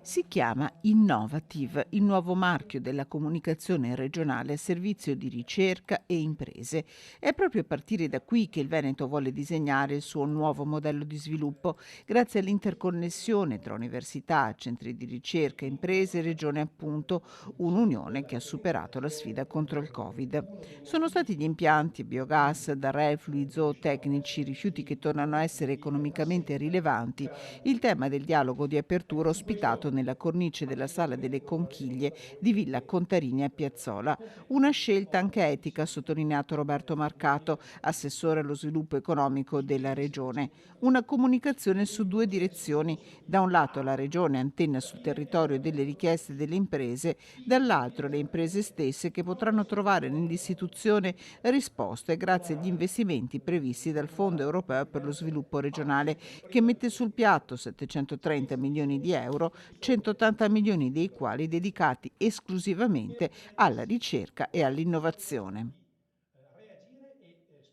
Si chiama Innovative, il nuovo marchio della comunicazione regionale a servizio di ricerca e imprese. È proprio a partire da qui che il Veneto vuole disegnare il suo nuovo modello di sviluppo, grazie all'interconnessione tra università, centri di ricerca, imprese e regione, appunto, un'unione che ha superato la sfida contro il Covid. Sono stati gli impianti a biogas, da reflui, zootecnici, rifiuti che tornano a essere economicamente rilevanti, il tema del dialogo di apertura ospitato nella cornice della Sala delle Conchiglie di Villa Contarini a Piazzola. Una scelta anche etica, ha sottolineato Roberto Marcato, assessore allo sviluppo economico della Regione. Una comunicazione su due direzioni: da un lato la Regione antenna sul territorio delle richieste delle imprese, dall'altro le imprese stesse che potranno trovare nell'istituzione risposte grazie agli investimenti previsti dal Fondo europeo per lo sviluppo regionale, che mette sul piatto 730 milioni di euro, 180 milioni dei quali dedicati esclusivamente alla ricerca e all'innovazione.